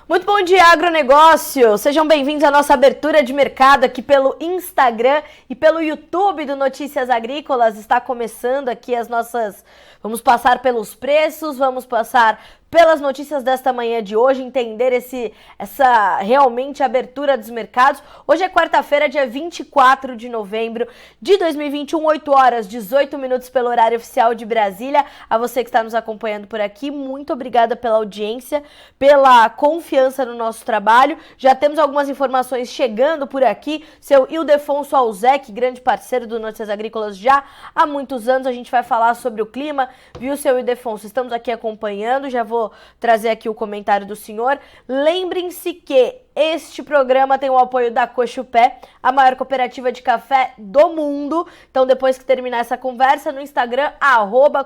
Muito bom dia, agronegócio! Sejam bem-vindos à nossa abertura de mercado aqui pelo Instagram e pelo YouTube do Notícias Agrícolas. Está começando aqui as nossas... Vamos passar pelos preços, vamos passar pelas notícias desta manhã de hoje, entender essa realmente abertura dos mercados. Hoje é quarta-feira, dia 24 de novembro de 2021, 8 horas, 18 minutos pelo horário oficial de Brasília. A você que está nos acompanhando por aqui, muito obrigada pela audiência, pela confiança no nosso trabalho. Já temos algumas informações chegando por aqui. Seu Ildefonso Alzec, grande parceiro do Notícias Agrícolas já há muitos anos. A gente vai falar sobre o clima, viu, seu Ildefonso? Estamos aqui acompanhando, já vou trazer aqui o comentário do senhor. Lembrem-se que este programa tem o apoio da Cochupé, a maior cooperativa de café do mundo. Então, depois que terminar essa conversa, no Instagram,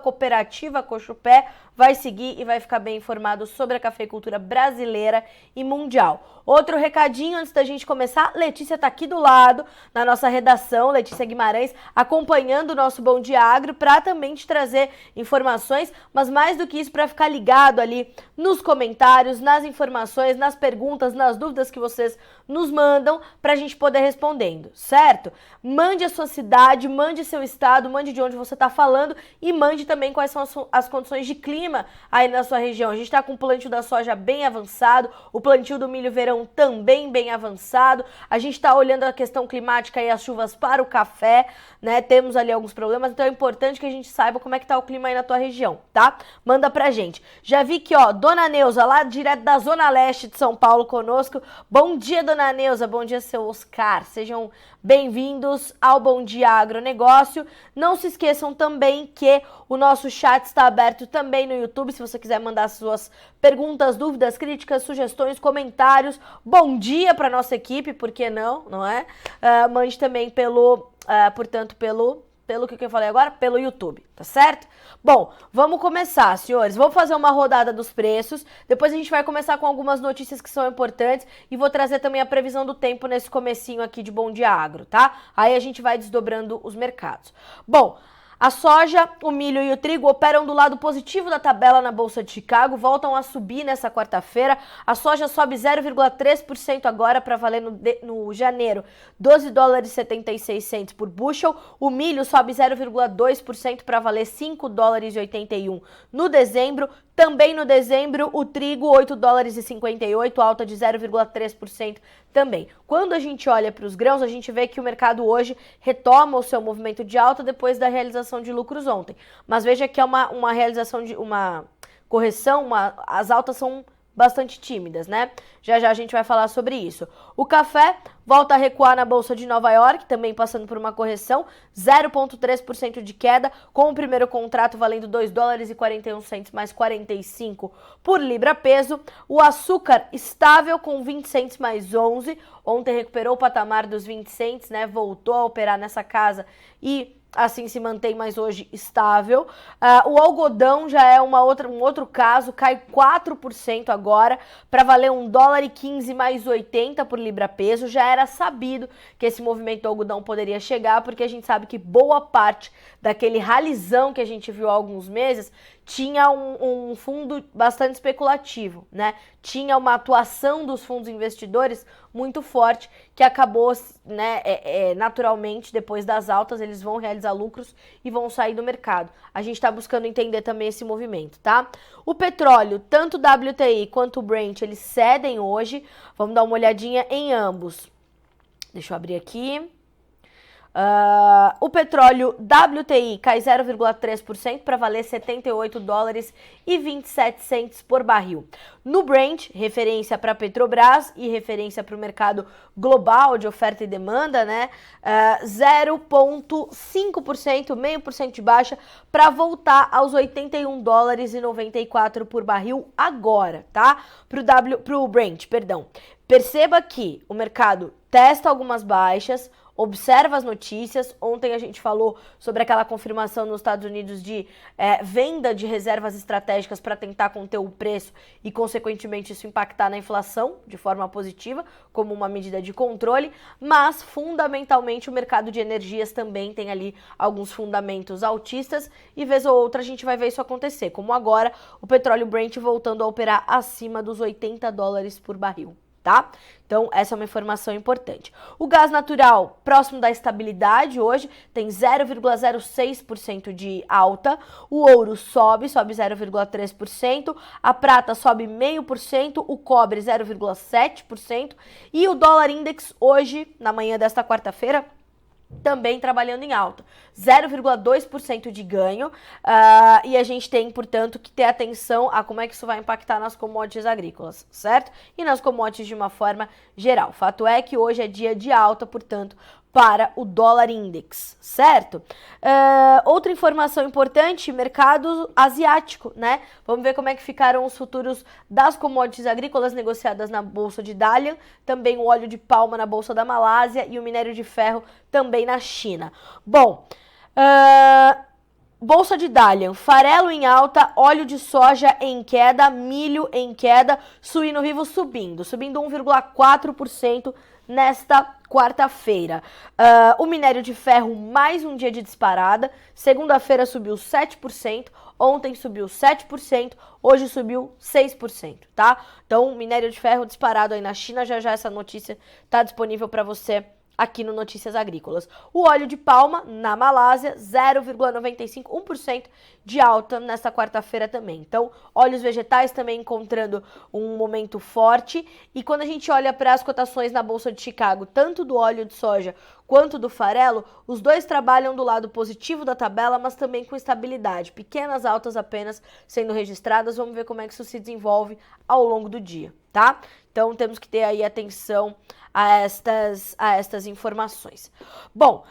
@cooperativa Cochupé, vai seguir e vai ficar bem informado sobre a cafeicultura brasileira e mundial. Outro recadinho antes da gente começar, Letícia está aqui do lado, na nossa redação, Letícia Guimarães, acompanhando o nosso Bom Dia Agro, para também te trazer informações, mas mais do que isso, para ficar ligado ali nos comentários, nas informações, nas perguntas, nas dúvidas que vocês nos mandam, para a gente poder respondendo, certo? Mande a sua cidade, mande seu estado, mande de onde você está falando e mande também quais são as condições de clima aí na sua região. A gente está com o plantio da soja bem avançado, o plantio do milho verão também bem avançado. A gente está olhando a questão climática e as chuvas para o café, né? Temos ali alguns problemas, então é importante que a gente saiba como é que tá o clima aí na tua região, tá? Manda pra gente. Já vi que, ó, Dona Neuza, lá direto da Zona Leste de São Paulo conosco. Bom dia, Dona Neuza. Bom dia, seu Oscar. Sejam bem-vindos ao Bom Dia Agronegócio. Não se esqueçam também que o nosso chat está aberto também no YouTube, se você quiser mandar suas perguntas, dúvidas, críticas, sugestões, comentários. Bom dia para nossa equipe, por que não, não é? Mande também portanto, pelo que eu falei agora, pelo YouTube, tá certo? Bom, vamos começar, senhores. Vou fazer uma rodada dos preços, depois a gente vai começar com algumas notícias que são importantes e vou trazer também a previsão do tempo nesse comecinho aqui de Bom Dia Agro, tá? Aí a gente vai desdobrando os mercados. Bom, a soja, o milho e o trigo operam do lado positivo da tabela na Bolsa de Chicago, voltam a subir nessa quarta-feira. A soja sobe 0,3% agora para valer no janeiro, 12 dólares e 76 centos por bushel. O milho sobe 0,2% para valer 5 dólares e 81 no dezembro. Também no dezembro, o trigo, 8 dólares e 58, alta de 0,3% também. Quando a gente olha para os grãos, a gente vê que o mercado hoje retoma o seu movimento de alta depois da realização de lucros ontem. Mas veja que é uma realização de uma correção, as altas são bastante tímidas, né? Já já a gente vai falar sobre isso. O café volta a recuar na Bolsa de Nova York, também passando por uma correção, 0,3% de queda, com o primeiro contrato valendo 2 dólares e 41 centos mais 45 por libra peso. O açúcar estável com 20 centos mais 11, ontem recuperou o patamar dos 20 centos, né? Voltou a operar nessa casa e assim se mantém, mas hoje estável. O algodão já é um outro caso, cai 4% agora, para valer 1 dólar e 15 mais 80 por libra peso. Já era sabido que esse movimento do algodão poderia chegar, porque a gente sabe que boa parte daquele ralizão que a gente viu há alguns meses tinha um fundo bastante especulativo, né? Tinha uma atuação dos fundos investidores muito forte, que acabou, né, naturalmente, depois das altas, eles vão realizar lucros e vão sair do mercado. A gente está buscando entender também esse movimento, tá? O petróleo, tanto o WTI quanto o Brent, eles cedem hoje. Vamos dar uma olhadinha em ambos. Deixa eu abrir aqui. O petróleo WTI cai 0,3% para valer 78 dólares e 27 centos por barril. No Brent, referência para a Petrobras e referência para o mercado global de oferta e demanda, né? 0,5%, 0,5% de baixa para voltar aos 81 dólares e 94 por barril agora, tá? Pro Brent, perdão. Perceba que o mercado testa algumas baixas, observa as notícias. Ontem a gente falou sobre aquela confirmação nos Estados Unidos de venda de reservas estratégicas para tentar conter o preço e, consequentemente, isso impactar na inflação de forma positiva, como uma medida de controle, mas, fundamentalmente, o mercado de energias também tem ali alguns fundamentos altistas e, vez ou outra, a gente vai ver isso acontecer, como agora o petróleo Brent voltando a operar acima dos $80 por barril. Tá? Então, essa é uma informação importante. O gás natural, próximo da estabilidade hoje, tem 0,06% de alta. O ouro sobe 0,3%. A prata sobe 0,5%. O cobre, 0,7%. E o dólar index hoje, na manhã desta quarta-feira, também trabalhando em alta, 0,2% de ganho, e a gente tem, portanto, que ter atenção a como é que isso vai impactar nas commodities agrícolas, certo? E nas commodities de uma forma geral. Fato é que hoje é dia de alta, portanto, para o dólar index, certo? Outra informação importante, mercado asiático, né? Vamos ver como é que ficaram os futuros das commodities agrícolas negociadas na Bolsa de Dalian, também o óleo de palma na Bolsa da Malásia e o minério de ferro também na China. Bom, Bolsa de Dalian, farelo em alta, óleo de soja em queda, milho em queda, suíno vivo subindo 1,4% nesta quarta-feira. O minério de ferro, mais um dia de disparada. Segunda-feira subiu 7%, ontem subiu 7%, hoje subiu 6%, tá? Então, minério de ferro disparado aí na China, já essa notícia está disponível para você aqui no Notícias Agrícolas. O óleo de palma, na Malásia, 0,95% de alta nesta quarta-feira também. Então, óleos vegetais também encontrando um momento forte. E quando a gente olha para as cotações na Bolsa de Chicago, tanto do óleo de soja quanto do farelo, os dois trabalham do lado positivo da tabela, mas também com estabilidade. Pequenas altas apenas sendo registradas. Vamos ver como é que isso se desenvolve ao longo do dia, tá? Então, temos que ter aí atenção a estas informações. Bom,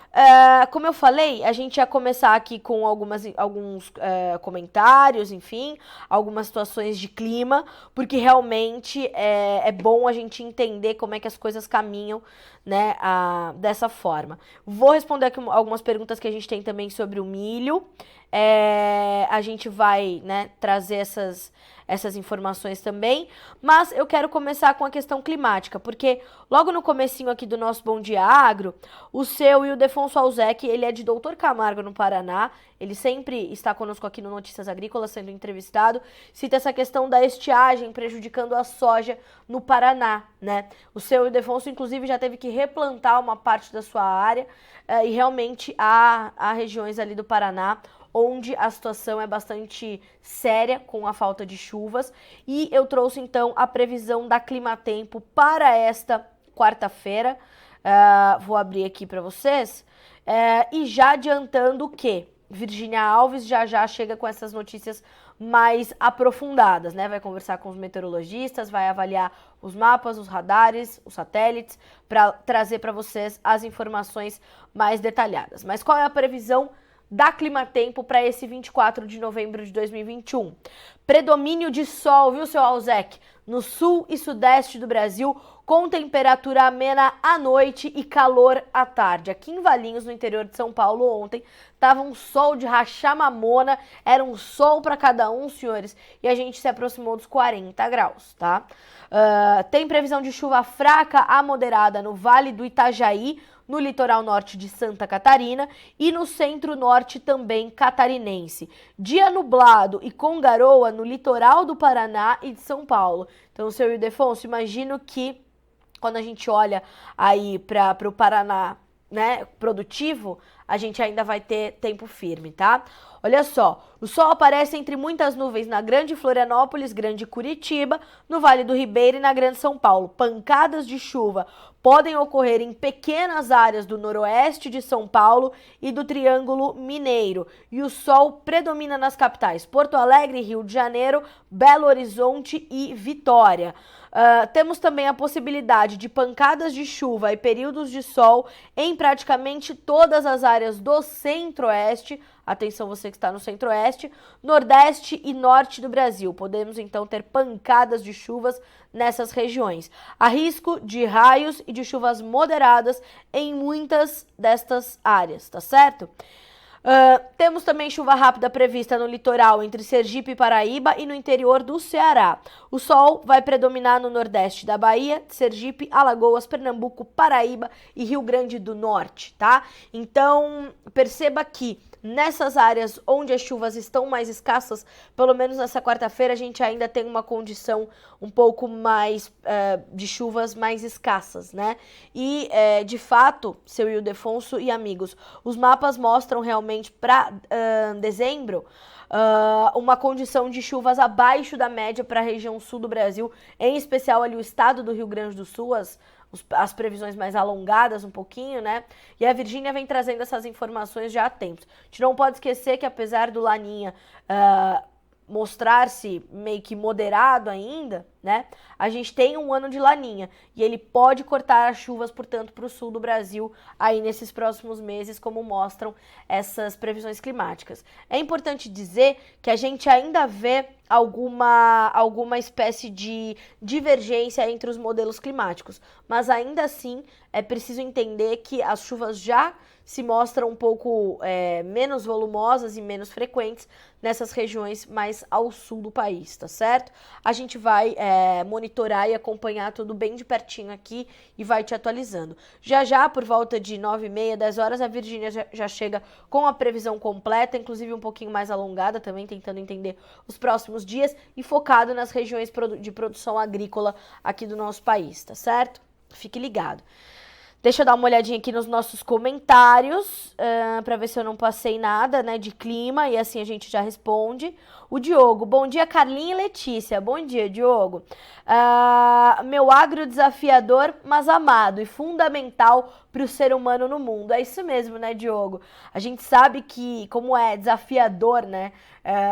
como eu falei, a gente ia começar aqui com alguns comentários, enfim, algumas situações de clima, porque realmente é bom a gente entender como é que as coisas caminham, né, dessa forma. Vou responder aqui algumas perguntas que a gente tem também sobre o milho. A gente vai, né, trazer essas informações também, mas eu quero começar com a questão climática, porque logo no comecinho aqui do nosso Bom Dia Agro, o seu Ildefonso Alzec, ele é de Doutor Camargo, no Paraná, ele sempre está conosco aqui no Notícias Agrícolas, sendo entrevistado, cita essa questão da estiagem prejudicando a soja no Paraná, né? O seu Ildefonso, inclusive, já teve que replantar uma parte da sua área, e realmente há regiões ali do Paraná onde a situação é bastante séria com a falta de chuvas, e eu trouxe então a previsão da Climatempo para esta quarta-feira. Vou abrir aqui para vocês, e já adiantando que Virgínia Alves já chega com essas notícias mais aprofundadas, né? Vai conversar com os meteorologistas, vai avaliar os mapas, os radares, os satélites, para trazer para vocês as informações mais detalhadas. Mas qual é a previsão da Climatempo para esse 24 de novembro de 2021. Predomínio de sol, viu, seu Alzec? No sul e sudeste do Brasil, com temperatura amena à noite e calor à tarde. Aqui em Valinhos, no interior de São Paulo, ontem, tava um sol de rachar mamona, era um sol para cada um, senhores, e a gente se aproximou dos 40 graus, tá? Tem previsão de chuva fraca a moderada no Vale do Itajaí, no litoral norte de Santa Catarina e no centro-norte também catarinense. Dia nublado e com garoa no litoral do Paraná e de São Paulo. Então, seu Ildefonso, imagino que quando a gente olha aí para o Paraná, né, produtivo, a gente ainda vai ter tempo firme, tá? Olha só, o sol aparece entre muitas nuvens na Grande Florianópolis, Grande Curitiba, no Vale do Ribeira e na Grande São Paulo. Pancadas de chuva podem ocorrer em pequenas áreas do noroeste de São Paulo e do Triângulo Mineiro. E o sol predomina nas capitais Porto Alegre, Rio de Janeiro, Belo Horizonte e Vitória. Temos também a possibilidade de pancadas de chuva e períodos de sol em praticamente todas as áreas do centro-oeste, Atenção você que está no centro-oeste, nordeste e norte do Brasil. Podemos então ter pancadas de chuvas nessas regiões. Há risco de raios e de chuvas moderadas em muitas destas áreas, tá certo? Temos também chuva rápida prevista no litoral entre Sergipe e Paraíba e no interior do Ceará. O sol vai predominar no nordeste da Bahia, Sergipe, Alagoas, Pernambuco, Paraíba e Rio Grande do Norte, tá? Então, perceba que nessas áreas onde as chuvas estão mais escassas, pelo menos nessa quarta-feira, a gente ainda tem uma condição um pouco mais de chuvas mais escassas, né? E, de fato, seu Ildefonso e amigos, os mapas mostram realmente para dezembro uma condição de chuvas abaixo da média para a região sul do Brasil, em especial ali o estado do Rio Grande do Sul, as previsões mais alongadas um pouquinho, né? E a Virgínia vem trazendo essas informações já há tempos. A gente não pode esquecer que apesar do Laninha mostrar-se meio que moderado ainda, né? A gente tem um ano de Laninha e ele pode cortar as chuvas, portanto, para o sul do Brasil aí nesses próximos meses, como mostram essas previsões climáticas. É importante dizer que a gente ainda vê alguma espécie de divergência entre os modelos climáticos, mas ainda assim é preciso entender que as chuvas já se mostram um pouco menos volumosas e menos frequentes nessas regiões mais ao sul do país, tá certo? A gente vai monitorar e acompanhar tudo bem de pertinho aqui e vai te atualizando. Já, por volta de 9h30, 10 horas, a Virgínia já chega com a previsão completa, inclusive um pouquinho mais alongada também, tentando entender os próximos dias e focado nas regiões de produção agrícola aqui do nosso país, tá certo? Fique ligado. Deixa eu dar uma olhadinha aqui nos nossos comentários, para ver se eu não passei nada, né, de clima, e assim a gente já responde. O Diogo, bom dia Carlinha e Letícia, bom dia Diogo. Meu agro desafiador, mas amado e fundamental para o ser humano no mundo. É isso mesmo, né, Diogo? A gente sabe que, como é desafiador, né,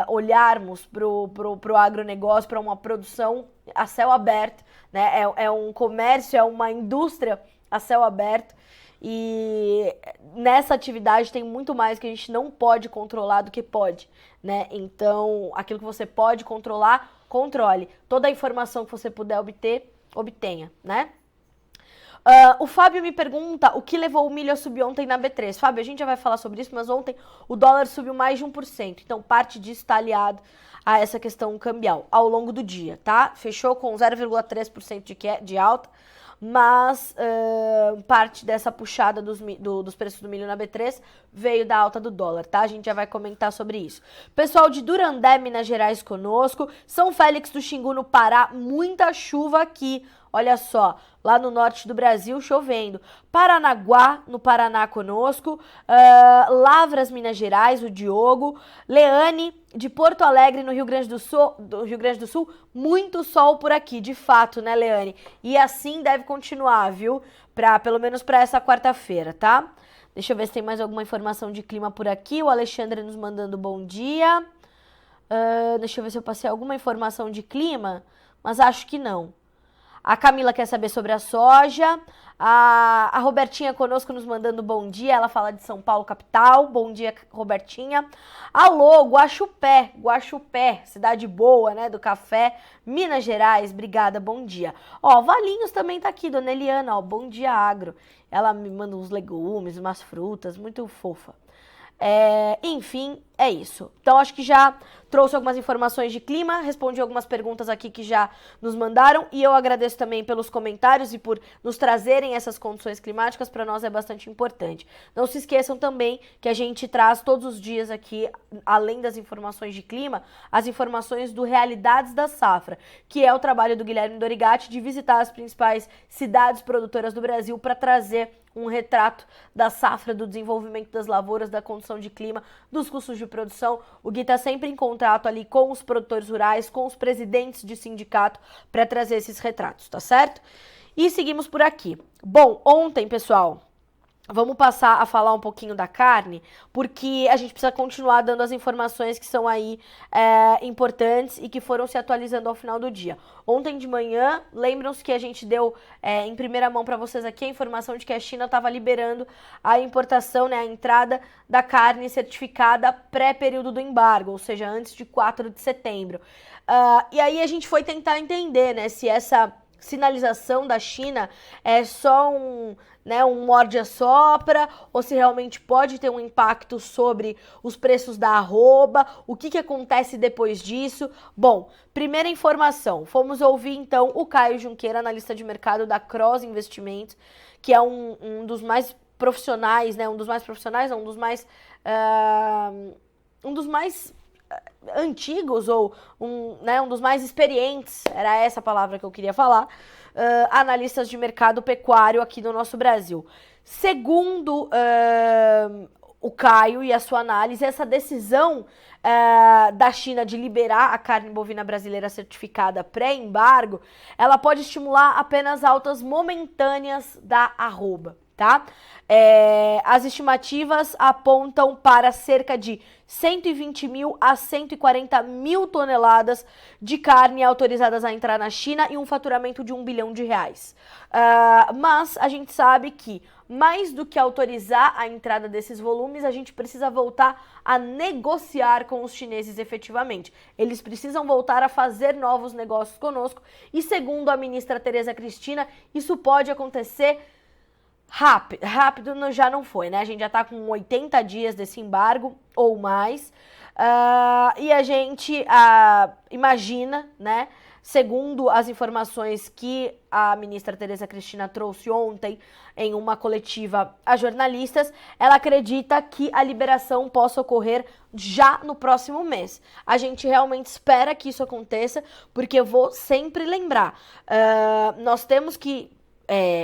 olharmos pro agronegócio, para uma produção a céu aberto, né, é um comércio, é uma indústria a céu aberto, e nessa atividade tem muito mais que a gente não pode controlar do que pode, né? Então, aquilo que você pode controlar, controle. Toda a informação que você puder obter, obtenha, né? O Fábio me pergunta o que levou o milho a subir ontem na B3. Fábio, a gente já vai falar sobre isso, mas ontem o dólar subiu mais de 1%. Então, parte disso está aliado a essa questão cambial ao longo do dia, tá? Fechou com 0,3% de alta, mas parte dessa puxada dos preços do milho na B3 veio da alta do dólar, tá? A gente já vai comentar sobre isso. Pessoal de Durandé, Minas Gerais conosco, São Félix do Xingu no Pará, muita chuva aqui, olha só, lá no norte do Brasil chovendo. Paranaguá, no Paraná conosco, Lavras, Minas Gerais, o Diogo, Leane, de Porto Alegre, no Rio Grande do Sul, muito sol por aqui, de fato, né, Leane? E assim deve continuar, viu? Pelo menos para essa quarta-feira, tá? Deixa eu ver se tem mais alguma informação de clima por aqui. O Alexandre nos mandando bom dia. Deixa eu ver se eu passei alguma informação de clima, mas acho que não. A Camila quer saber sobre a soja. A Robertinha conosco nos mandando bom dia. Ela fala de São Paulo, capital. Bom dia, Robertinha. Alô, Guaxupé, cidade boa, né, do café. Minas Gerais, obrigada, bom dia. Ó, Valinhos também tá aqui, dona Eliana, ó, bom dia, agro. Ela me manda uns legumes, umas frutas, muito fofa. Enfim, é isso. Então, acho que já trouxe algumas informações de clima, respondi algumas perguntas aqui que já nos mandaram, e eu agradeço também pelos comentários e por nos trazerem essas condições climáticas, para nós é bastante importante. Não se esqueçam também que a gente traz todos os dias aqui, além das informações de clima, as informações do Realidades da Safra, que é o trabalho do Guilherme Dorigatti de visitar as principais cidades produtoras do Brasil para trazer um retrato da safra, do desenvolvimento das lavouras, da condição de clima, dos custos de produção. O Gui está sempre em contato ali com os produtores rurais, com os presidentes de sindicato, para trazer esses retratos, tá certo? E seguimos por aqui. Bom, ontem, pessoal, Vamos passar a falar um pouquinho da carne, porque a gente precisa continuar dando as informações que são aí importantes e que foram se atualizando ao final do dia. Ontem de manhã, lembram-se que a gente deu em primeira mão para vocês aqui a informação de que a China estava liberando a importação, né, a entrada da carne certificada pré-período do embargo, ou seja, antes de 4 de setembro. E aí a gente foi tentar entender, né, se essa sinalização da China é só um morde-a-sopra, ou se realmente pode ter um impacto sobre os preços da arroba, o que acontece depois disso. Bom, primeira informação, fomos ouvir então o Caio Junqueira, analista de mercado da Cross Investimentos, que é um dos mais profissionais, né, um dos mais antigos, ou um dos mais experientes, era essa palavra que eu queria falar, analistas de mercado pecuário aqui no nosso Brasil. Segundo o Caio e a sua análise, essa decisão da China de liberar a carne bovina brasileira certificada pré-embargo, ela pode estimular apenas altas momentâneas da arroba, tá? As estimativas apontam para cerca de 120 mil a 140 mil toneladas de carne autorizadas a entrar na China e um faturamento de R$1 bilhão. Mas a gente sabe que, mais do que autorizar a entrada desses volumes, a gente precisa voltar a negociar com os chineses efetivamente. Eles precisam voltar a fazer novos negócios conosco e, segundo a ministra Tereza Cristina, isso pode acontecer rápido já não foi, né? A gente já tá com 80 dias desse embargo ou mais. E a gente imagina, né? Segundo as informações que a ministra Tereza Cristina trouxe ontem em uma coletiva a jornalistas, ela acredita que a liberação possa ocorrer já no próximo mês. A gente realmente espera que isso aconteça, porque eu vou sempre lembrar, nós temos que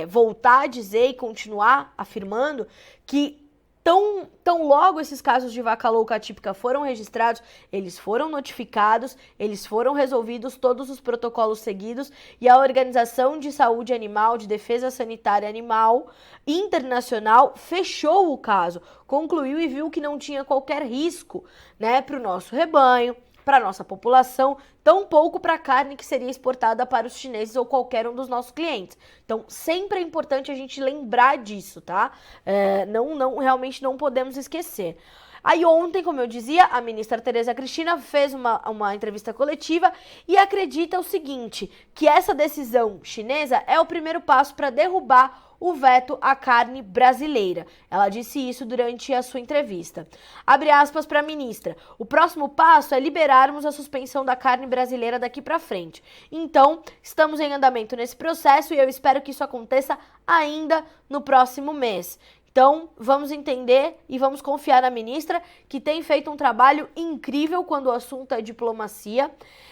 voltar a dizer e continuar afirmando que tão logo esses casos de vaca louca atípica foram registrados, eles foram notificados, eles foram resolvidos, todos os protocolos seguidos, e a Organização de Saúde Animal, de Defesa Sanitária Animal Internacional fechou o caso, concluiu e viu que não tinha qualquer risco, né, para o nosso rebanho, para a nossa população, tão pouco para a carne que seria exportada para os chineses ou qualquer um dos nossos clientes. Então, sempre é importante a gente lembrar disso, tá? Realmente não podemos esquecer. Aí ontem, como eu dizia, a ministra Tereza Cristina fez uma entrevista coletiva e acredita o seguinte, que essa decisão chinesa é o primeiro passo para derrubar o veto à carne brasileira. Ela disse isso durante a sua entrevista. Abre aspas para a ministra. O próximo passo é liberarmos a suspensão da carne brasileira daqui para frente. Então, estamos em andamento nesse processo e eu espero que isso aconteça ainda no próximo mês. Então, vamos entender e vamos confiar na ministra, que tem feito um trabalho incrível quando o assunto é diplomacia.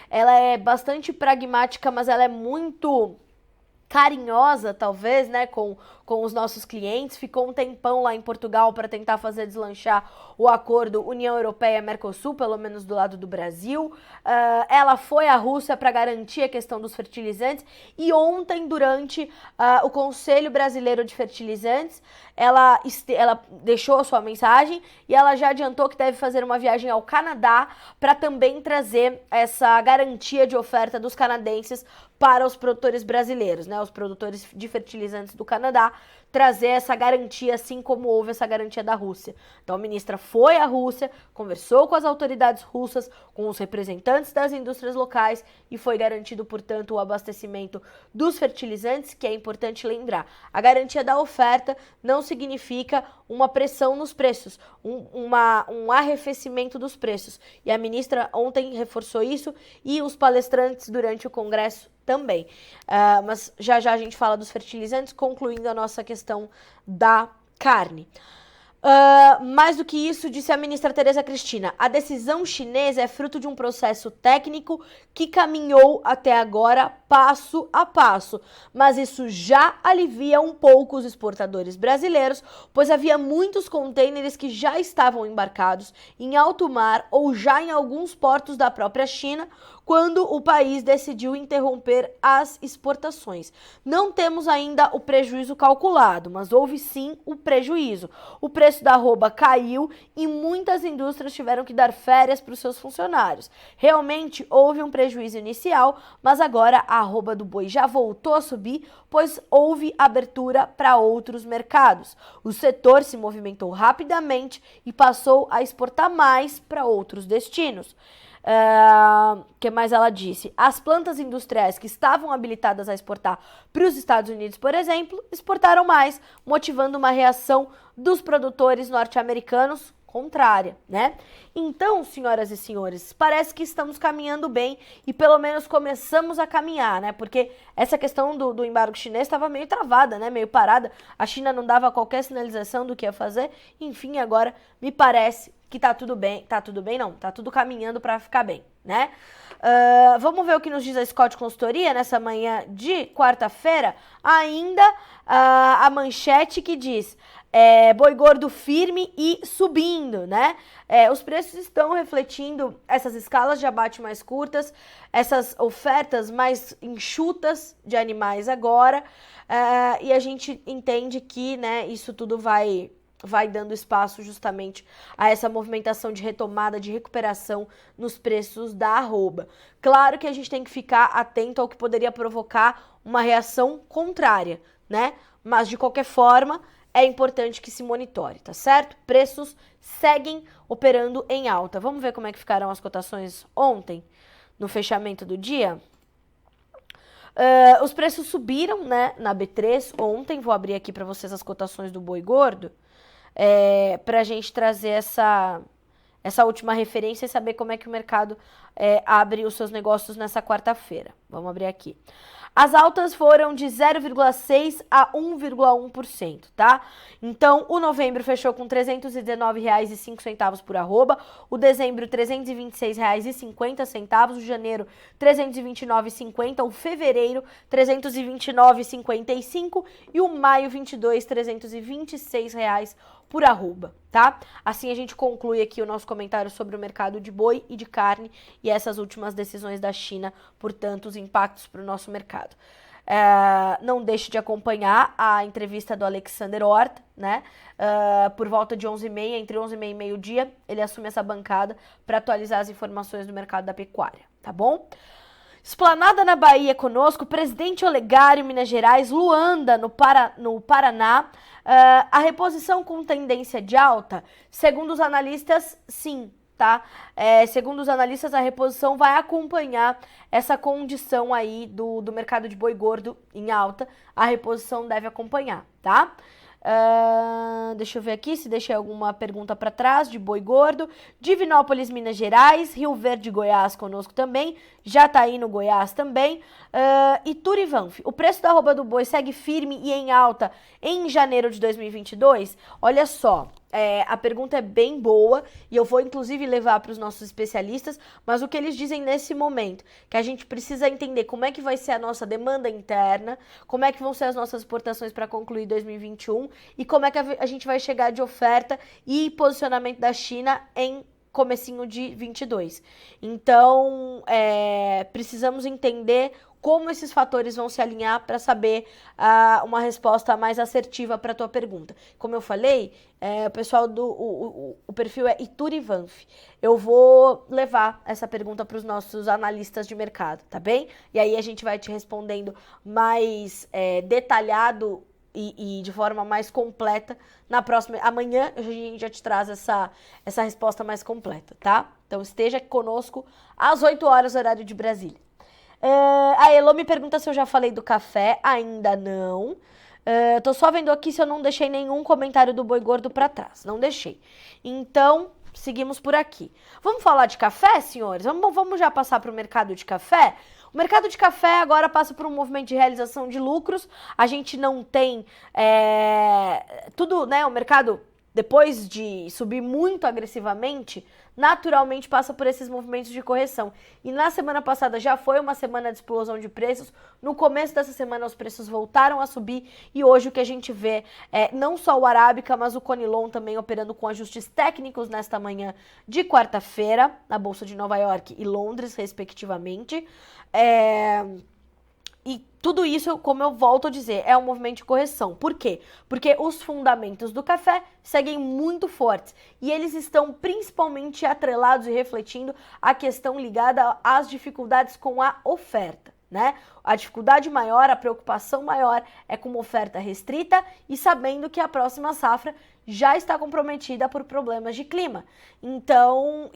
Ela é bastante pragmática, mas ela é muito carinhosa, talvez, né, com os nossos clientes. Ficou um tempão lá em Portugal para tentar fazer deslanchar o acordo União Europeia-Mercosul, pelo menos do lado do Brasil. Ela foi à Rússia para garantir a questão dos fertilizantes e ontem, durante o Conselho Brasileiro de Fertilizantes, ela deixou a sua mensagem e ela já adiantou que deve fazer uma viagem ao Canadá para também trazer essa garantia de oferta dos canadenses para os produtores brasileiros, né, os produtores de fertilizantes do Canadá, trazer essa garantia, assim como houve essa garantia da Rússia. Então a ministra foi à Rússia, conversou com as autoridades russas, com os representantes das indústrias locais e foi garantido, portanto, o abastecimento dos fertilizantes, que é importante lembrar. A garantia da oferta não significa uma pressão nos preços, um arrefecimento dos preços. E a ministra ontem reforçou isso e os palestrantes durante o Congresso também. Mas já a gente fala dos fertilizantes, concluindo a nossa questão da carne. Mais do que isso, disse a ministra Tereza Cristina, a decisão chinesa é fruto de um processo técnico que caminhou até agora passo a passo, mas isso já alivia um pouco os exportadores brasileiros, pois havia muitos contêineres que já estavam embarcados em alto mar ou já em alguns portos da própria China, quando o país decidiu interromper as exportações. Não temos ainda o prejuízo calculado, mas houve sim o prejuízo. O preço da arroba caiu e muitas indústrias tiveram que dar férias para os seus funcionários. Realmente houve um prejuízo inicial, mas agora a arroba do boi já voltou a subir, pois houve abertura para outros mercados. O setor se movimentou rapidamente e passou a exportar mais para outros destinos. Que mais ela disse? As plantas industriais que estavam habilitadas a exportar para os Estados Unidos, por exemplo, exportaram mais, motivando uma reação dos produtores norte-americanos contrária, né? Então, senhoras e senhores, parece que estamos caminhando bem e pelo menos começamos a caminhar, né? Porque essa questão do embargo chinês estava meio travada, né? Meio parada. A China não dava qualquer sinalização do que ia fazer. Enfim, agora me parece que tá tudo bem. Tá tudo bem, não. Tá tudo caminhando para ficar bem, né? Vamos ver o que nos diz a Scott Consultoria nessa manhã de quarta-feira. Ainda a manchete que diz... boi gordo firme e subindo, né? Os preços estão refletindo essas escalas de abate mais curtas, essas ofertas mais enxutas de animais agora, e a gente entende que, né, isso tudo vai dando espaço justamente a essa movimentação de retomada, de recuperação nos preços da arroba. Claro que a gente tem que ficar atento ao que poderia provocar uma reação contrária, né? Mas, de qualquer forma, é importante que se monitore, tá certo? Preços seguem operando em alta. Vamos ver como é que ficaram as cotações ontem, no fechamento do dia? Os preços subiram, né, na B3 ontem. Vou abrir aqui para vocês as cotações do boi gordo, para a gente trazer essa última referência e saber como é que o mercado abre os seus negócios nessa quarta-feira. Vamos abrir aqui. As altas foram de 0,6% a 1,1%, tá? Então, o novembro fechou com R$ 319,05 por arroba, o dezembro R$ 326,50, o janeiro R$ 329,50, o fevereiro R$ 329,55 e o maio 22, R$ 326 por arroba, tá? Assim a gente conclui aqui o nosso comentário sobre o mercado de boi e de carne e essas últimas decisões da China, portanto, os impactos para o nosso mercado. Não deixe de acompanhar a entrevista do Alexander Horta, né? Por volta de 11h30, entre 11h30 e meio-dia, ele assume essa bancada para atualizar as informações do mercado da pecuária, tá bom? Esplanada na Bahia conosco, Presidente Olegário, Minas Gerais, Luanda, no Paraná. A reposição com tendência de alta, segundo os analistas, sim, tá? Segundo os analistas, a reposição vai acompanhar essa condição aí do mercado de boi gordo em alta. A reposição deve acompanhar, tá? Deixa eu ver aqui se deixei alguma pergunta para trás de boi gordo. Divinópolis, Minas Gerais, Rio Verde, Goiás conosco também, Jataí no Goiás também, e Turivanf. O preço da arroba do boi segue firme e em alta em janeiro de 2022? Olha só, a pergunta é bem boa e eu vou inclusive levar para os nossos especialistas, mas o que eles dizem nesse momento, que a gente precisa entender como é que vai ser a nossa demanda interna, como é que vão ser as nossas exportações para concluir 2021 e como é que a gente vai chegar de oferta e posicionamento da China em comecinho de 22. Então, precisamos entender como esses fatores vão se alinhar para saber uma resposta mais assertiva para a tua pergunta. Como eu falei, o pessoal o perfil é Iturivanf. Eu vou levar essa pergunta para os nossos analistas de mercado, tá bem? E aí a gente vai te respondendo mais detalhado e de forma mais completa na próxima. Amanhã a gente já te traz essa resposta mais completa, tá? Então esteja conosco às 8 horas, horário de Brasília. A Elo me pergunta se eu já falei do café. Ainda não. Tô só vendo aqui se eu não deixei nenhum comentário do boi gordo para trás. Não deixei. Então, seguimos por aqui. Vamos falar de café, senhores? Vamos já passar para o mercado de café? O mercado de café agora passa por um movimento de realização de lucros. A gente não tem tudo, né? O mercado depois de subir muito agressivamente, naturalmente passa por esses movimentos de correção. E na semana passada já foi uma semana de explosão de preços. No começo dessa semana os preços voltaram a subir e hoje o que a gente vê é não só o Arábica, mas o Conilon também operando com ajustes técnicos nesta manhã de quarta-feira, na Bolsa de Nova York e Londres, respectivamente. E tudo isso, como eu volto a dizer, é um movimento de correção. Por quê? Porque os fundamentos do café seguem muito fortes e eles estão principalmente atrelados e refletindo a questão ligada às dificuldades com a oferta, né? A dificuldade maior, a preocupação maior é com uma oferta restrita e sabendo que a próxima safra já está comprometida por problemas de clima. Então,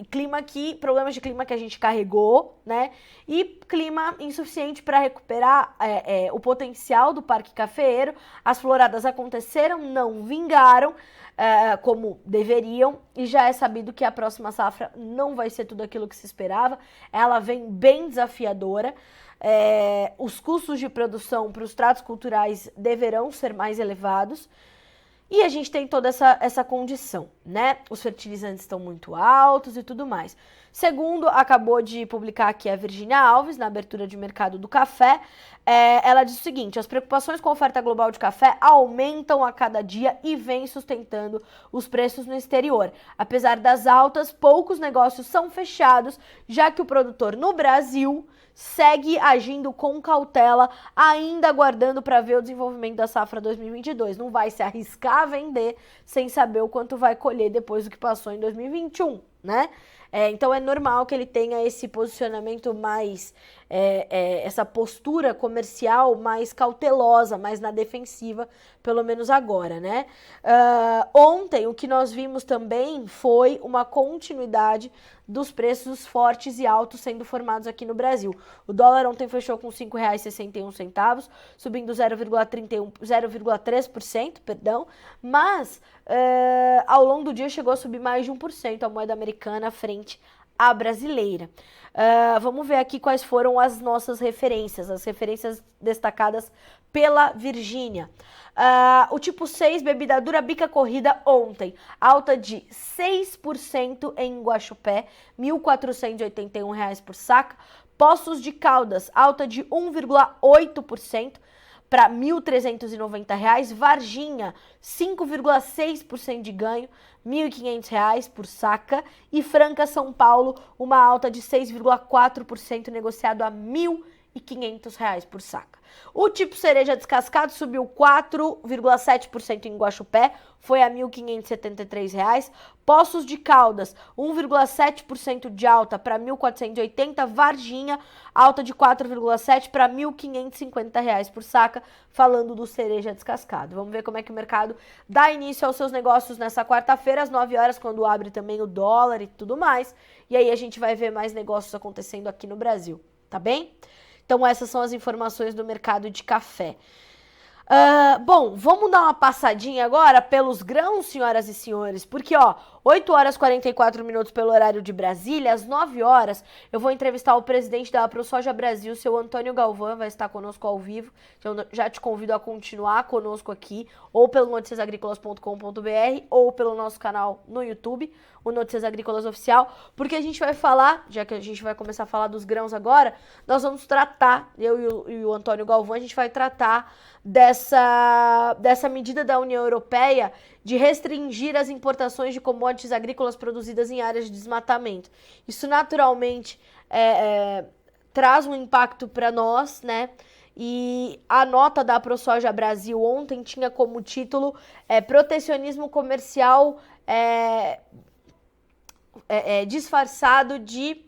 problemas de clima que a gente carregou, né? E clima insuficiente para recuperar o potencial do parque cafeeiro. As floradas aconteceram, não vingaram como deveriam, e já é sabido que a próxima safra não vai ser tudo aquilo que se esperava. Ela vem bem desafiadora. Os custos de produção para os tratos culturais deverão ser mais elevados. E a gente tem toda essa condição, né? Os fertilizantes estão muito altos e tudo mais. Segundo, acabou de publicar aqui a Virginia Alves, na abertura de mercado do café, ela diz o seguinte: as preocupações com a oferta global de café aumentam a cada dia e vem sustentando os preços no exterior. Apesar das altas, poucos negócios são fechados, já que o produtor no Brasil segue agindo com cautela, ainda aguardando para ver o desenvolvimento da safra 2022. Não vai se arriscar a vender sem saber o quanto vai colher depois do que passou em 2021, né? Então é normal que ele tenha esse posicionamento mais, essa postura comercial mais cautelosa, mais na defensiva, pelo menos agora, né? Ontem o que nós vimos também foi uma continuidade dos preços fortes e altos sendo formados aqui no Brasil. O dólar ontem fechou com R$ 5,61, subindo 0,3%, perdão, mas ao longo do dia chegou a subir mais de 1% a moeda americana frente à brasileira. Vamos ver aqui quais foram as nossas referências, as referências destacadas pela Virgínia. O tipo 6, bebida dura, bica corrida ontem, alta de 6% em Guaxupé, R$ 1.481 por saca. Poços de Caldas, alta de 1,8% para R$ 1.390. Varginha, 5,6% de ganho, R$ 1.500 por saca. E Franca, São Paulo, uma alta de 6,4%, negociado a R$ 1.500 por saca. O tipo cereja descascado subiu 4,7% em Guaxupé, foi a R$ 1.573. Poços de Caldas, 1,7% de alta para R$ 1.480. Varginha, alta de 4,7% para R$ 1.550 por saca, falando do cereja descascado. Vamos ver como é que o mercado dá início aos seus negócios nessa quarta-feira, às 9 horas, quando abre também o dólar e tudo mais. E aí a gente vai ver mais negócios acontecendo aqui no Brasil, tá bem? Então essas são as informações do mercado de café. Bom, vamos dar uma passadinha agora pelos grãos, senhoras e senhores, porque 8 horas e 44 minutos pelo horário de Brasília, às 9 horas eu vou entrevistar o presidente da ProSoja Brasil, seu Antônio Galvão, vai estar conosco ao vivo. Então já te convido a continuar conosco aqui, ou pelo noticiasagricolas.com.br, ou pelo nosso canal no YouTube, o Notícias Agrícolas Oficial, porque a gente vai falar, já que a gente vai começar a falar dos grãos agora, nós vamos tratar, eu e o Antônio Galvão, a gente vai tratar dessa medida da União Europeia de restringir as importações de commodities agrícolas produzidas em áreas de desmatamento. Isso naturalmente traz um impacto para nós, né? E a nota da ProSoja Brasil ontem tinha como título protecionismo comercial disfarçado de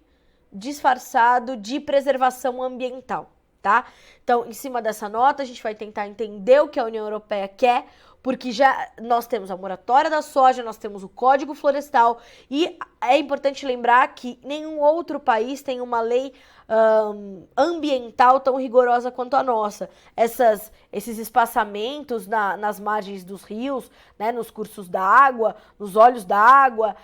preservação ambiental, tá? Então, em cima dessa nota, a gente vai tentar entender o que a União Europeia quer, porque já nós temos a moratória da soja, nós temos o Código Florestal, e é importante lembrar que nenhum outro país tem uma lei ambiental tão rigorosa quanto a nossa. Esses espaçamentos nas margens dos rios, né, nos cursos d'água, nos olhos d'água,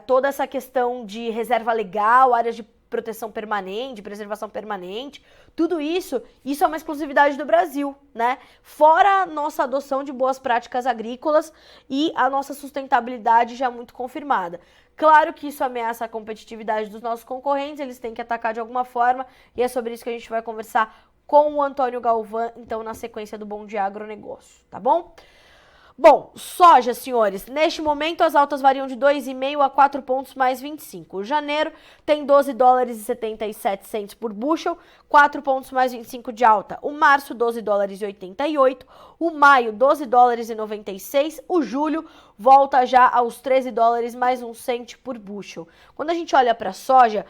toda essa questão de reserva legal, áreas de proteção permanente, preservação permanente, tudo isso é uma exclusividade do Brasil, né? Fora a nossa adoção de boas práticas agrícolas e a nossa sustentabilidade já muito confirmada. Claro que isso ameaça a competitividade dos nossos concorrentes, eles têm que atacar de alguma forma, e é sobre isso que a gente vai conversar com o Antônio Galvão, então, na sequência do Bom Dia Agronegócio, tá bom? Bom, soja, senhores, neste momento as altas variam de 2,5 a 4 pontos mais 25. O janeiro tem 12 dólares e 77 cents por bushel, 4 pontos mais 25 de alta. O março, 12 dólares e 88. O maio, 12 dólares e 96. O julho volta já aos 13 dólares mais 1 cent por bushel. Quando a gente olha para a soja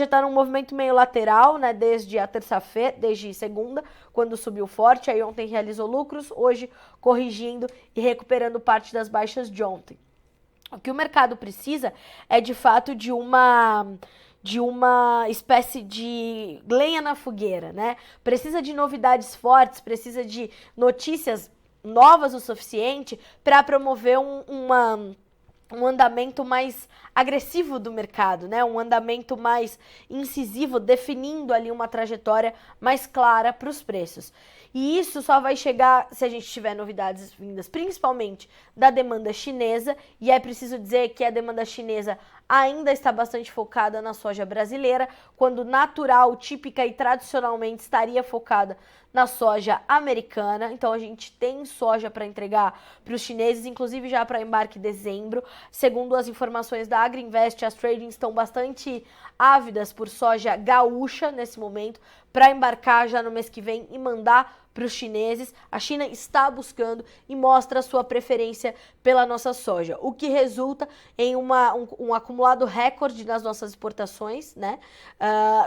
está num movimento meio lateral, né, desde a terça-feira, desde segunda, quando subiu forte, aí ontem realizou lucros, hoje corrigindo e recuperando parte das baixas de ontem. O que o mercado precisa é, de fato, de uma espécie de lenha na fogueira, né? Precisa de novidades fortes, precisa de notícias novas o suficiente para promover um andamento mais agressivo do mercado, né? Um andamento mais incisivo, definindo ali uma trajetória mais clara para os preços. E isso só vai chegar se a gente tiver novidades vindas principalmente da demanda chinesa, e é preciso dizer que a demanda chinesa ainda está bastante focada na soja brasileira, quando natural, típica e tradicionalmente estaria focada na soja americana. Então a gente tem soja para entregar para os chineses, inclusive já para embarque em dezembro. Segundo as informações da Agriinvest, as tradings estão bastante ávidas por soja gaúcha nesse momento, para embarcar já no mês que vem e mandar para os chineses. A China está buscando e mostra a sua preferência pela nossa soja, o que resulta em um acumulado recorde nas nossas exportações, né?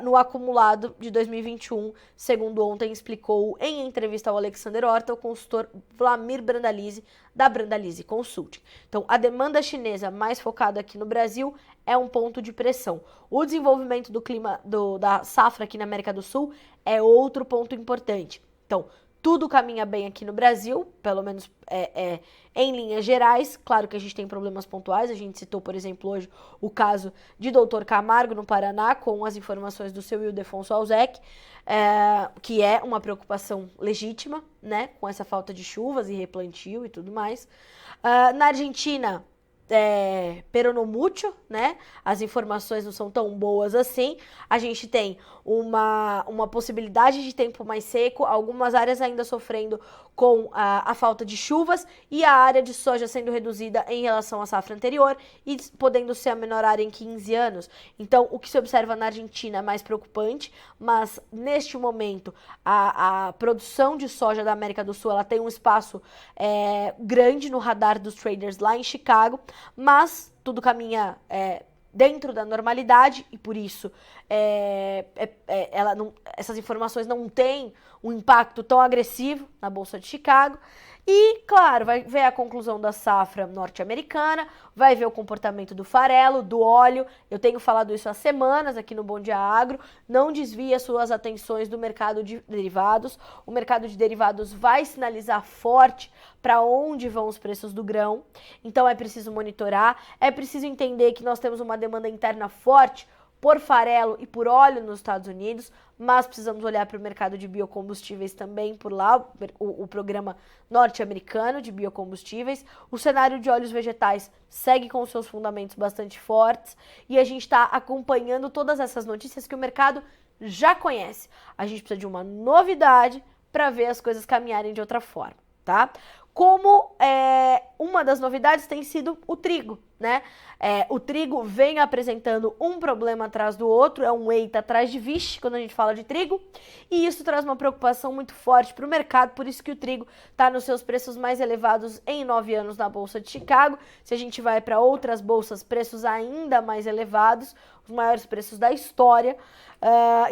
No acumulado de 2021, segundo ontem explicou em entrevista ao Alexander Horta o consultor Vlamir Brandalize, da Brandalize Consulting. Então, a demanda chinesa mais focada aqui no Brasil é um ponto de pressão. O desenvolvimento do clima da safra aqui na América do Sul é outro ponto importante. Então, tudo caminha bem aqui no Brasil, pelo menos em linhas gerais. Claro que a gente tem problemas pontuais, a gente citou, por exemplo, hoje o caso de Doutor Camargo, no Paraná, com as informações do seu Ildefonso Alzec, que é uma preocupação legítima, né, com essa falta de chuvas e replantio e tudo mais. Na Argentina, peronomútil, né? As informações não são tão boas assim. A gente tem uma possibilidade de tempo mais seco, algumas áreas ainda sofrendo com a falta de chuvas e a área de soja sendo reduzida em relação à safra anterior e podendo ser a menor área em 15 anos. Então, o que se observa na Argentina é mais preocupante, mas neste momento a produção de soja da América do Sul ela tem um espaço grande no radar dos traders lá em Chicago, mas tudo caminha dentro da normalidade e por isso essas informações não têm um impacto tão agressivo na Bolsa de Chicago. E, claro, vai ver a conclusão da safra norte-americana, vai ver o comportamento do farelo, do óleo. Eu tenho falado isso há semanas aqui no Bom Dia Agro. Não desvie as suas atenções do mercado de derivados. O mercado de derivados vai sinalizar forte para onde vão os preços do grão. Então é preciso monitorar, é preciso entender que nós temos uma demanda interna forte por farelo e por óleo nos Estados Unidos, mas precisamos olhar para o mercado de biocombustíveis também por lá, o programa norte-americano de biocombustíveis. O cenário de óleos vegetais segue com seus fundamentos bastante fortes e a gente está acompanhando todas essas notícias que o mercado já conhece. A gente precisa de uma novidade para ver as coisas caminharem de outra forma, tá? Como uma das novidades tem sido o trigo, né? O trigo vem apresentando um problema atrás do outro, é um eita atrás de vixe quando a gente fala de trigo, e isso traz uma preocupação muito forte para o mercado, por isso que o trigo está nos seus preços mais elevados em 9 anos na Bolsa de Chicago. Se a gente vai para outras bolsas, preços ainda mais elevados, os maiores preços da história,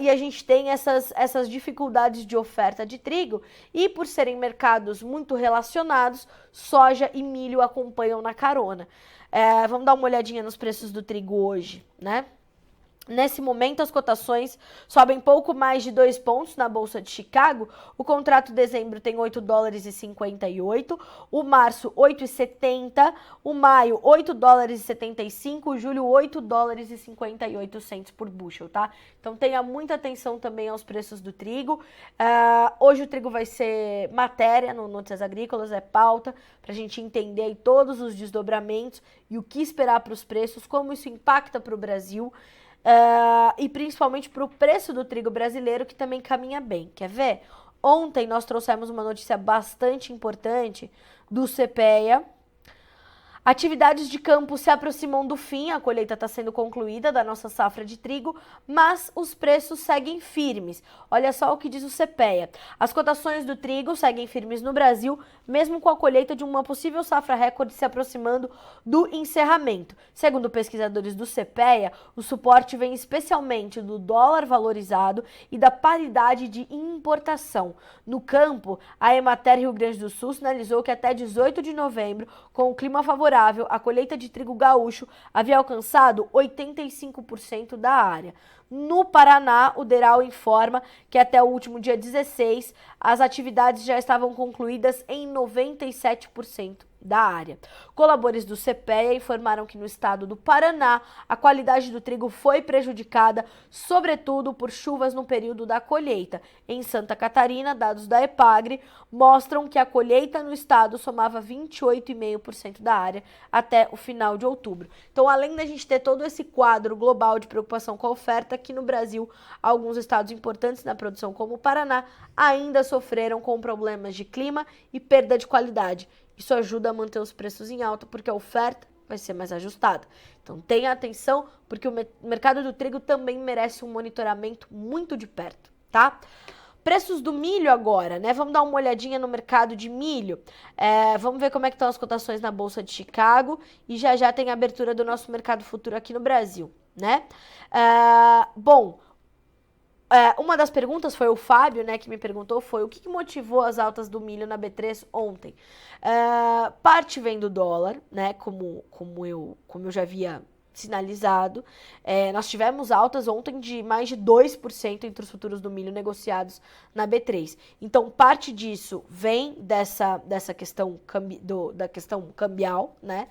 e a gente tem essas dificuldades de oferta de trigo, e por serem mercados muito relacionados, soja e milho acompanham na carona. Vamos dar uma olhadinha nos preços do trigo hoje, né? Nesse momento, as cotações sobem pouco mais de 2 pontos na Bolsa de Chicago. O contrato de dezembro tem 8 dólares e 58, o março 8,70, o maio 8 dólares e 75, o julho 8 dólares e 58 cents por bushel, tá? Então tenha muita atenção também aos preços do trigo. Hoje o trigo vai ser matéria no Notícias Agrícolas, é pauta, para a gente entender aí todos os desdobramentos e o que esperar para os preços, como isso impacta para o Brasil. E principalmente para o preço do trigo brasileiro, que também caminha bem. Quer ver? Ontem nós trouxemos uma notícia bastante importante do CPEA. Atividades de campo se aproximam do fim, a colheita está sendo concluída da nossa safra de trigo, mas os preços seguem firmes. Olha só o que diz o CPEA. As cotações do trigo seguem firmes no Brasil, mesmo com a colheita de uma possível safra recorde se aproximando do encerramento. Segundo pesquisadores do CPEA, o suporte vem especialmente do dólar valorizado e da paridade de importação. No campo, a Emater Rio Grande do Sul sinalizou que até 18 de novembro, com o clima favorável, a colheita de trigo gaúcho havia alcançado 85% da área. No Paraná, o DERAL informa que até o último dia 16, as atividades já estavam concluídas em 97% da área. Colaboradores do CPEA informaram que no estado do Paraná, a qualidade do trigo foi prejudicada, sobretudo por chuvas no período da colheita. Em Santa Catarina, dados da EPAGRE mostram que a colheita no estado somava 28,5% da área até o final de outubro. Então, além da gente ter todo esse quadro global de preocupação com a oferta, aqui no Brasil, alguns estados importantes na produção, como o Paraná, ainda sofreram com problemas de clima e perda de qualidade. Isso ajuda a manter os preços em alta, porque a oferta vai ser mais ajustada. Então tenha atenção, porque o mercado do trigo também merece um monitoramento muito de perto, tá? Preços do milho agora, né? Vamos dar uma olhadinha no mercado de milho. Vamos ver como é que estão as cotações na Bolsa de Chicago e já tem a abertura do nosso mercado futuro aqui no Brasil, né? Uma das perguntas foi o Fábio, né, que me perguntou, foi o que motivou as altas do milho na B3 ontem. Parte vem do dólar, né, como eu já havia sinalizado. Nós tivemos altas ontem de mais de 2% entre os futuros do milho negociados na B3. Então, parte disso vem dessa questão da questão cambial, né?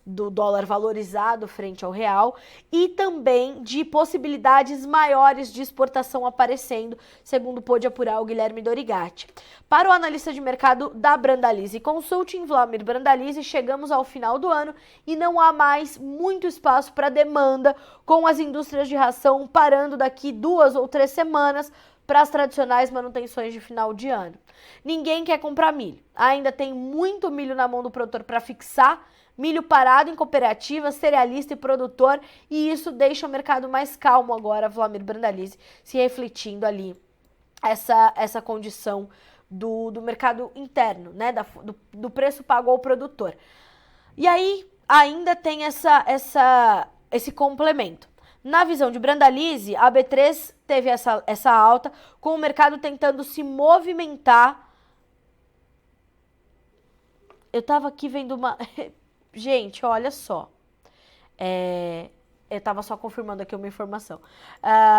Do dólar valorizado frente ao real e também de possibilidades maiores de exportação aparecendo, segundo pôde apurar o Guilherme Dorigatti. Para o analista de mercado da Brandalize Consulting, Vlamir Brandalize, chegamos ao final do ano e não há mais muito espaço para demanda, com as indústrias de ração parando daqui 2 ou 3 semanas para as tradicionais manutenções de final de ano. Ninguém quer comprar milho. Ainda tem muito milho na mão do produtor para fixar, milho parado em cooperativa, cerealista e produtor, e isso deixa o mercado mais calmo agora, Vlamir Brandalize, se refletindo ali essa condição do mercado interno, né, do preço pago ao produtor. E aí ainda tem esse complemento. Na visão de Brandalize, a B3 teve essa alta, com o mercado tentando se movimentar. Eu tava aqui vendo uma... Gente, olha só. Eu estava só confirmando aqui uma informação.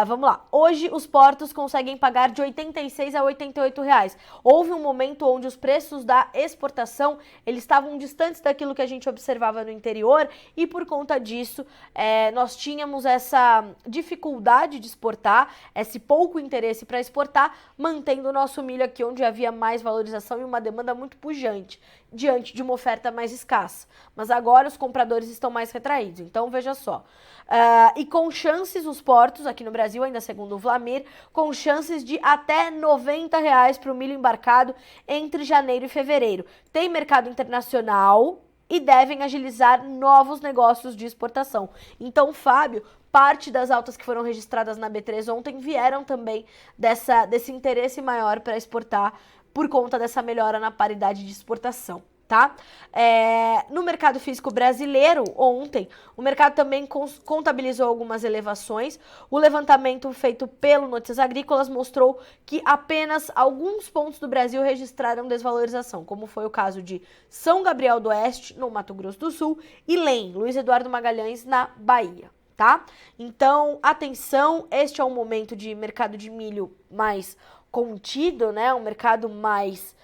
Vamos lá. Hoje os portos conseguem pagar de R$ 86 a R$ 88 reais. Houve um momento onde os preços da exportação eles estavam distantes daquilo que a gente observava no interior e por conta disso nós tínhamos essa dificuldade de exportar, esse pouco interesse para exportar, mantendo o nosso milho aqui onde havia mais valorização e uma demanda muito pujante, diante de uma oferta mais escassa. Mas agora os compradores estão mais retraídos. Então veja só. E com chances, os portos aqui no Brasil, ainda segundo o Vlamir, com chances de até R$ 90 reais para o milho embarcado entre janeiro e fevereiro. Tem mercado internacional e devem agilizar novos negócios de exportação. Então, Fábio, parte das altas que foram registradas na B3 ontem vieram também desse interesse maior para exportar por conta dessa melhora na paridade de exportação. Tá? No mercado físico brasileiro, ontem, o mercado também contabilizou algumas elevações. O levantamento feito pelo Notícias Agrícolas mostrou que apenas alguns pontos do Brasil registraram desvalorização, como foi o caso de São Gabriel do Oeste, no Mato Grosso do Sul, e Lem, Luiz Eduardo Magalhães, na Bahia. tá? Então, atenção, este é um momento de mercado de milho mais contido, né? Um mercado mais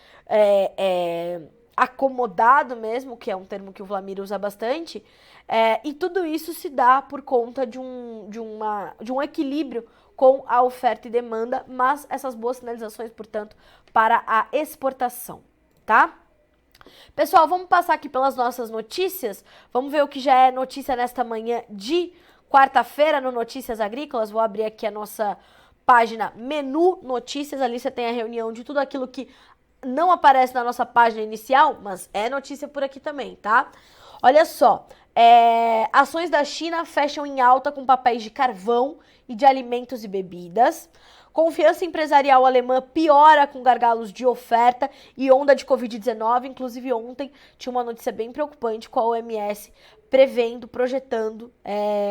acomodado mesmo, que é um termo que o Vlamir usa bastante, e tudo isso se dá por conta de um equilíbrio com a oferta e demanda, mas essas boas sinalizações, portanto, para a exportação, tá? Pessoal, vamos passar aqui pelas nossas notícias, vamos ver o que já é notícia nesta manhã de quarta-feira no Notícias Agrícolas. Vou abrir aqui a nossa página Menu Notícias, ali você tem a reunião de tudo aquilo que não aparece na nossa página inicial, mas é notícia por aqui também, tá? Olha só, ações da China fecham em alta com papéis de carvão e de alimentos e bebidas. Confiança empresarial alemã piora com gargalos de oferta e onda de Covid-19. Inclusive ontem tinha uma notícia bem preocupante com a OMS prevendo, projetando,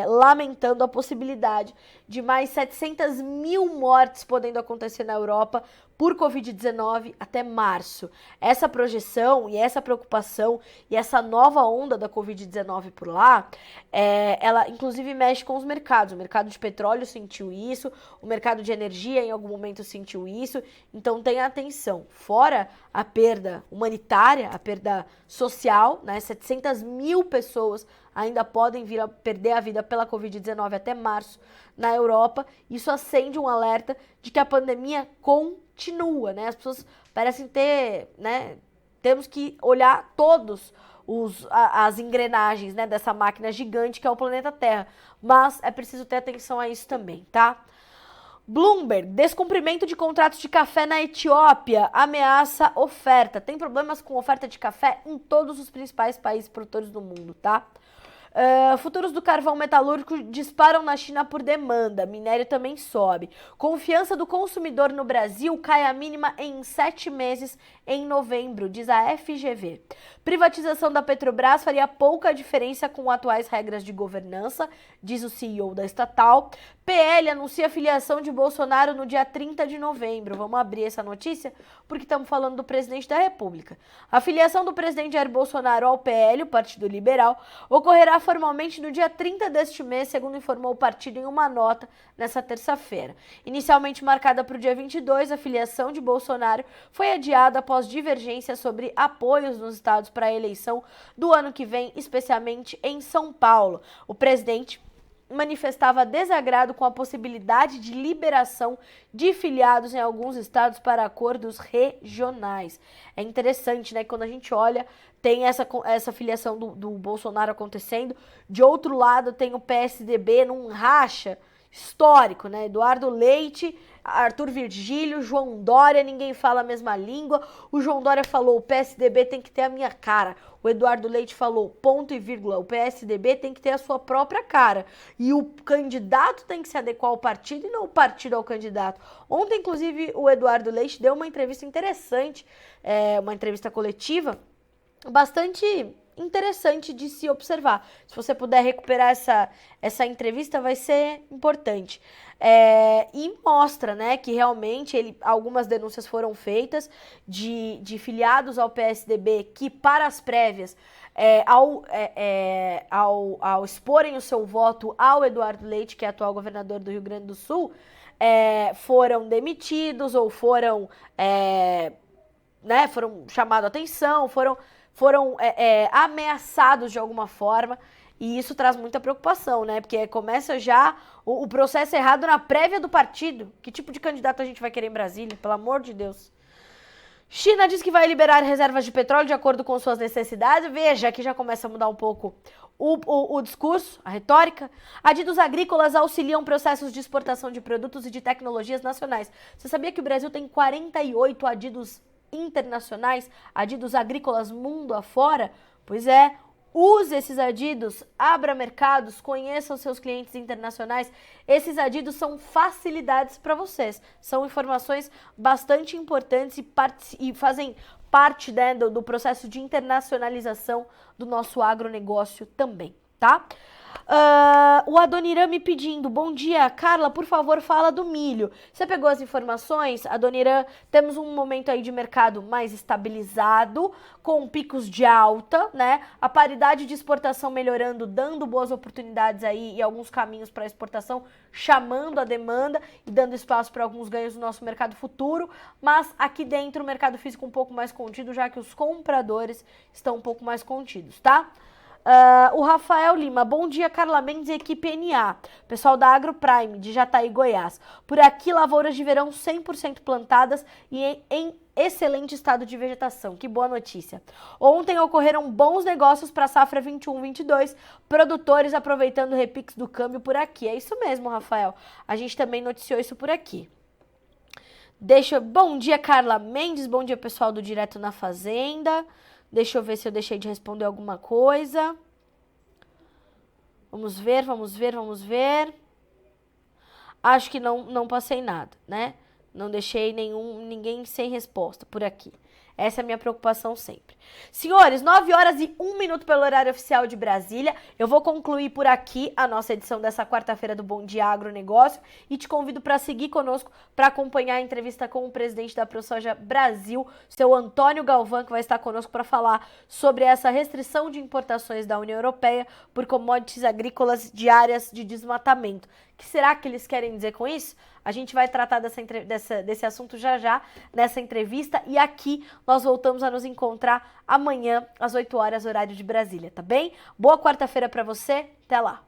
lamentando a possibilidade de mais 700 mil mortes podendo acontecer na Europa por Covid-19 até março. Essa projeção e essa preocupação e essa nova onda da Covid-19 por lá, ela inclusive mexe com os mercados. O mercado de petróleo sentiu isso, o mercado de energia em algum momento sentiu isso, então tenha atenção. Fora a perda humanitária, a perda social, né? 700 mil pessoas ainda podem vir a perder a vida pela Covid-19 até março na Europa. Isso acende um alerta de que a pandemia continua, né? As pessoas parecem ter, né? Temos que olhar todos as engrenagens, né, dessa máquina gigante que é o planeta Terra. Mas é preciso ter atenção a isso também, tá? Bloomberg, descumprimento de contratos de café na Etiópia ameaça oferta. Tem problemas com oferta de café em todos os principais países produtores do mundo, tá? Futuros do carvão metalúrgico disparam na China por demanda. Minério também sobe. Confiança do consumidor no Brasil cai a mínima em 7 meses em novembro, diz a FGV. Privatização da Petrobras faria pouca diferença com atuais regras de governança, diz o CEO da estatal. PL anuncia filiação de Bolsonaro no dia 30 de novembro. Vamos abrir essa notícia porque estamos falando do presidente da República. A filiação do presidente Jair Bolsonaro ao PL, o Partido Liberal, ocorrerá formalmente no dia 30 deste mês, segundo informou o partido em uma nota nessa terça-feira. Inicialmente marcada para o dia 22, a filiação de Bolsonaro foi adiada após divergências sobre apoios nos estados para a eleição do ano que vem, especialmente em São Paulo. O presidente manifestava desagrado com a possibilidade de liberação de filiados em alguns estados para acordos regionais. É interessante, né? Quando a gente olha, tem essa filiação do Bolsonaro acontecendo. De outro lado, tem o PSDB num racha histórico, né? Eduardo Leite, Arthur Virgílio, João Dória, ninguém fala a mesma língua. O João Dória falou, o PSDB tem que ter a minha cara. O Eduardo Leite falou, ponto e vírgula, o PSDB tem que ter a sua própria cara. E o candidato tem que se adequar ao partido e não o partido ao candidato. Ontem, inclusive, o Eduardo Leite deu uma entrevista interessante, uma entrevista coletiva, bastante interessante de se observar. Se você puder recuperar essa entrevista, vai ser importante. E mostra, né, que realmente algumas denúncias foram feitas de filiados ao PSDB que, para as prévias, ao exporem o seu voto ao Eduardo Leite, que é atual governador do Rio Grande do Sul, foram demitidos ou foram chamados a atenção, foram ameaçados de alguma forma, e isso traz muita preocupação, né? Porque começa já o processo errado na prévia do partido. Que tipo de candidato a gente vai querer em Brasília? Pelo amor de Deus. China diz que vai liberar reservas de petróleo de acordo com suas necessidades. Veja, aqui já começa a mudar um pouco o discurso, a retórica. Adidos agrícolas auxiliam processos de exportação de produtos e de tecnologias nacionais. Você sabia que o Brasil tem 48 adidos internacionais, adidos agrícolas mundo afora? Pois é, use esses adidos, abra mercados, conheça os seus clientes internacionais. Esses adidos são facilidades para vocês, são informações bastante importantes e fazem parte, né, do processo de internacionalização do nosso agronegócio também, tá? O Adoniran me pedindo, bom dia, Carla, por favor, fala do milho. Você pegou as informações? Adoniran, temos um momento aí de mercado mais estabilizado, com picos de alta, né? A paridade de exportação melhorando, dando boas oportunidades aí e alguns caminhos para exportação, chamando a demanda e dando espaço para alguns ganhos no nosso mercado futuro, mas aqui dentro o mercado físico um pouco mais contido, já que os compradores estão um pouco mais contidos, tá? O Rafael Lima, bom dia, Carla Mendes e equipe NA, pessoal da AgroPrime, de Jataí, Goiás. Por aqui, lavouras de verão 100% plantadas e em excelente estado de vegetação. Que boa notícia. Ontem ocorreram bons negócios para a safra 21-22, produtores aproveitando o repiques do câmbio por aqui. É isso mesmo, Rafael. A gente também noticiou isso por aqui. Bom dia, Carla Mendes, bom dia, pessoal do Direto na Fazenda. Deixa eu ver se eu deixei de responder alguma coisa. Vamos ver. Acho que não passei nada, né? Não deixei ninguém sem resposta por aqui. Essa é a minha preocupação sempre. Senhores, 9h01 pelo horário oficial de Brasília. Eu vou concluir por aqui a nossa edição dessa quarta-feira do Bom Dia Agronegócio e te convido para seguir conosco para acompanhar a entrevista com o presidente da ProSoja Brasil, seu Antônio Galvão, que vai estar conosco para falar sobre essa restrição de importações da União Europeia por commodities agrícolas de áreas de desmatamento. O que será que eles querem dizer com isso? A gente vai tratar desse assunto já nessa entrevista e aqui nós voltamos a nos encontrar amanhã às 8 horas, horário de Brasília, tá bem? Boa quarta-feira para você, até lá!